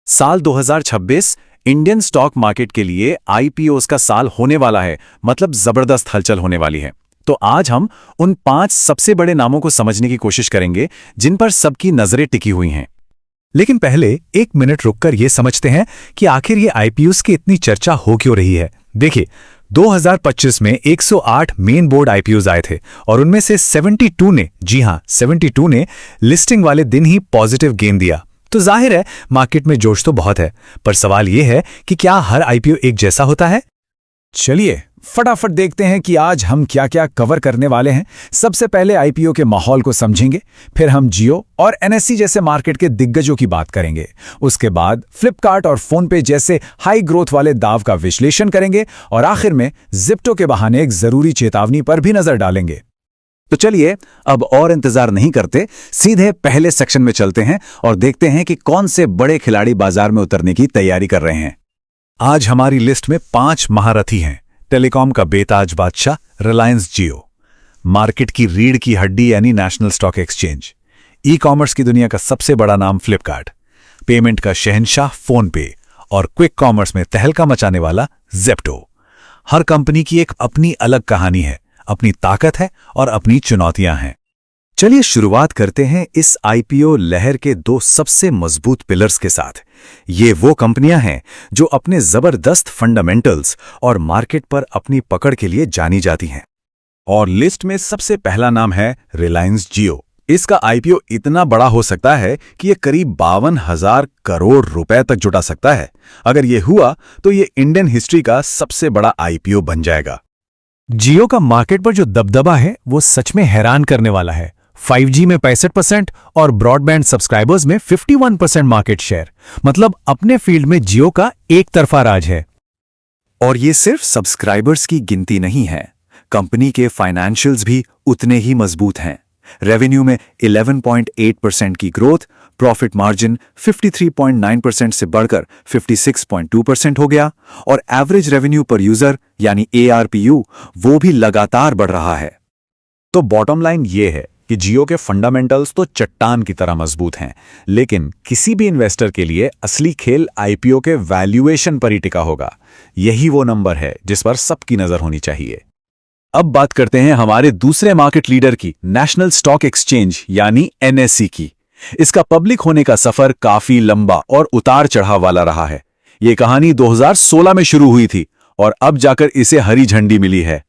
साल 2026 Indian stock market के लिए आईपीओस का साल होने वाला है। मतलब जबरदस्त हलचल होने वाली है। तो आज हम उन 5 सबसे बड़े नामों को समझने की कोशिश करेंगे जिन पर सबकी नजरें टिकी हुई हैं। लेकिन पहले एक मिनट रुककर ये समझते हैं कि आखिर ये आईपीओस की इतनी चर्चा हो क्यों रही है। देखिए, 2025 में 108 मेन बोर्ड आईपीओस आए थे और उनमें से 72 ने, जी हां 72 ने लिस्टिंग वाले दिन ही पॉजिटिव गेन दिया। तो जाहिर है मार्केट में जोश तो बहुत है, पर सवाल यह है कि क्या हर आईपीओ एक जैसा होता है? चलिए फटाफट देखते हैं कि आज हम क्या क्या कवर करने वाले हैं। सबसे पहले आईपीओ के माहौल को समझेंगे, फिर हम जियो और एनएससी जैसे मार्केट के दिग्गजों की बात करेंगे। उसके बाद फ्लिपकार्ट और फोनपे जैसे हाई ग्रोथ वाले दाव का विश्लेषण करेंगे और आखिर में जिप्टो के बहाने एक जरूरी चेतावनी पर भी नजर डालेंगे। तो चलिए अब और इंतजार नहीं करते, सीधे पहले सेक्शन में चलते हैं और देखते हैं कि कौन से बड़े खिलाड़ी बाजार में उतरने की तैयारी कर रहे हैं। आज हमारी लिस्ट में 5 महारथी हैं। टेलीकॉम का बेताज बादशाह रिलायंस जियो, मार्केट की रीढ़ की हड्डी यानी national stock exchange, e commerce की दुनिया का सबसे बड़ा नाम फ्लिपकार्ट, पेमेंट का शहंशाह फोनपे और क्विक कॉमर्स में तहलका मचाने वाला ज़ेप्टो। हर कंपनी की एक अपनी अलग कहानी है, अपनी ताकत है और अपनी चुनौतियां हैं। चलिए शुरुआत करते हैं इस आईपीओ लहर के 2 सबसे मजबूत पिलर्स के साथ। ये वो कंपनियां हैं जो अपने जबरदस्त फंडामेंटल्स और मार्केट पर अपनी पकड़ के लिए जानी जाती हैं। और लिस्ट में सबसे पहला नाम है रिलायंस जियो। इसका आईपीओ इतना बड़ा हो सकता है कि ये करीब 52,000 करोड़ रुपए तक जुटा सकता है। अगर ये हुआ तो ये इंडियन हिस्ट्री का सबसे बड़ा आईपीओ बन जाएगा। जियो का मार्केट पर जो दबदबा है वो सच में हैरान करने वाला है। 5G में 65% और ब्रॉडबैंड सब्सक्राइबर्स में 51% मार्केट शेयर। मतलब अपने फील्ड में जियो का एक तरफा राज है। और ये सिर्फ सब्सक्राइबर्स की गिनती नहीं है, कंपनी के फाइनेंशियल्स भी उतने ही मजबूत हैं। रेवेन्यू में 11.8% की ग्रोथ, प्रॉफिट मार्जिन 53.9% से बढ़कर 56.2% हो गया और एवरेज रेवेन्यू पर यूजर यानी ARPU वो भी लगातार बढ़ रहा है। तो बॉटम लाइन ये है कि जियो के फंडामेंटल्स तो चट्टान की तरह मजबूत हैं, लेकिन किसी भी इन्वेस्टर के लिए असली खेल आईपीओ के वैल्यूएशन पर ही टिका होगा। यही वो नंबर है जिस पर सबकी नजर होनी चाहिए। अब बात करते हैं हमारे दूसरे मार्केट लीडर की, नेशनल स्टॉक एक्सचेंज यानी एनएससी की। इसका पब्लिक होने का सफर काफी लंबा और उतार चढ़ाव वाला रहा है। ये कहानी 2016 में शुरू हुई थी और अब जाकर इसे हरी झंडी मिली है।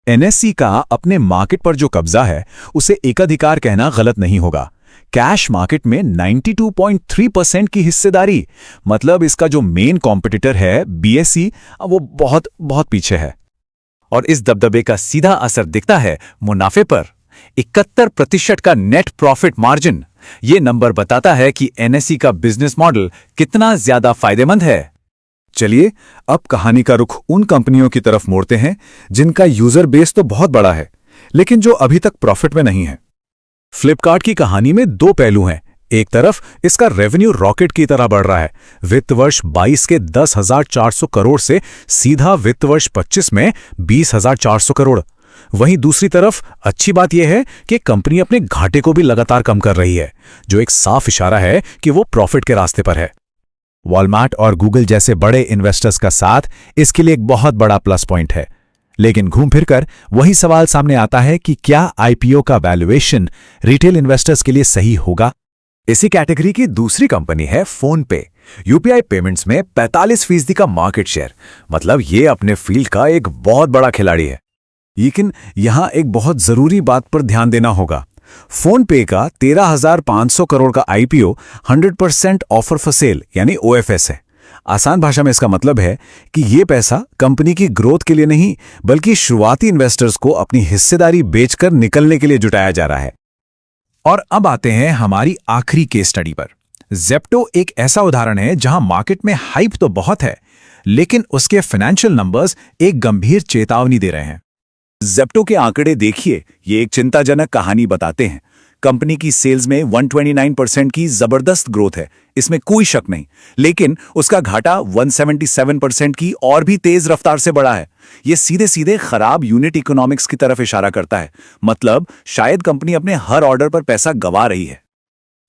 एनएससी का अपने मार्केट पर जो कब्जा है उसे एकाधिकार कहना गलत नहीं होगा। कैश मार्केट में 92.3% की हिस्सेदारी, मतलब इसका जो मेन कॉम्पिटिटर है बीएसई, वो बहुत बहुत पीछे है। और इस दबदबे का सीधा असर दिखता है मुनाफे पर। 71% का नेट प्रॉफिट मार्जिन। ये नंबर बताता है कि एनएससी का बिजनेस मॉडल कितना ज्यादा फायदेमंद है। चलिए अब कहानी का रुख उन कंपनियों की तरफ मोड़ते हैं जिनका यूजर बेस तो बहुत बड़ा है, लेकिन जो अभी तक प्रॉफिट में नहीं है। फ्लिपकार्ट की कहानी में 2 पहलू हैं। एक तरफ इसका रेवेन्यू रॉकेट की तरह बढ़ रहा है। वित्त वर्ष 22 के 10,400 करोड़ से सीधा वित्त वर्ष 25 में 20,400 करोड़। वहीं दूसरी तरफ अच्छी बात यह है कि कंपनी अपने घाटे को भी लगातार कम कर रही है, जो एक साफ इशारा है कि वो प्रॉफिट के रास्ते पर है। वॉलमार्ट और गूगल जैसे बड़े इन्वेस्टर्स का साथ इसके लिए एक बहुत बड़ा प्लस पॉइंट है। लेकिन घूम फिरकर वही सवाल सामने आता है कि क्या आईपीओ का वैल्यूएशन रिटेल इन्वेस्टर्स के लिए सही होगा? इसी कैटेगरी की दूसरी कंपनी है फोनपे। यूपीआई पेमेंट्स में 45% का मार्केट शेयर, मतलब ये अपने फील्ड का एक बहुत बड़ा खिलाड़ी है। लेकिन यहां एक बहुत जरूरी बात पर ध्यान देना होगा। फोनपे का 13,500 करोड़ का आईपीओ 100% ऑफर फॉर सेल यानी OFS है। आसान भाषा में इसका मतलब है कि ये पैसा कंपनी की ग्रोथ के लिए नहीं, बल्कि शुरुआती इन्वेस्टर्स को अपनी हिस्सेदारी बेचकर निकलने के लिए जुटाया जा रहा है। और अब आते हैं हमारी आखिरी केस स्टडी पर। ज़ेप्टो एक ऐसा उदाहरण है जहां मार्केट में हाइप तो बहुत है, लेकिन उसके फाइनेंशियल नंबर्स एक गंभीर चेतावनी दे रहे हैं। ज़ेप्टो के आंकड़े देखिए, ये एक चिंताजनक कहानी बताते हैं। कंपनी की सेल्स में 129% की जबरदस्त ग्रोथ है, इसमें कोई शक नहीं, लेकिन उसका घाटा 177% की और भी तेज रफ्तार से बढ़ा है। ये सीधे सीधे खराब यूनिट इकोनॉमिक्स की तरफ इशारा करता है। मतलब शायद कंपनी अपने हर ऑर्डर पर पैसा गंवा रही है।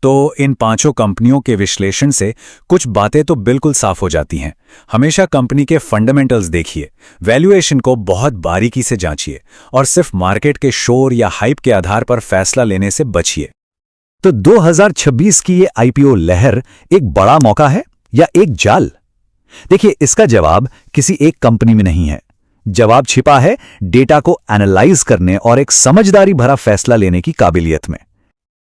तो इन पांचों कंपनियों के विश्लेषण से कुछ बातें तो बिल्कुल साफ हो जाती हैं। हमेशा कंपनी के फंडामेंटल्स देखिए, वैल्यूएशन को बहुत बारीकी से जांचिए और सिर्फ मार्केट के शोर या हाइप के आधार पर फैसला लेने से बचिए। तो 2026 की ये आईपीओ लहर एक बड़ा मौका है या एक जाल? देखिए, इसका जवाब किसी एक कंपनी में नहीं है। जवाब छिपा है डेटा को एनालाइज करने और एक समझदारी भरा फैसला लेने की काबिलियत में।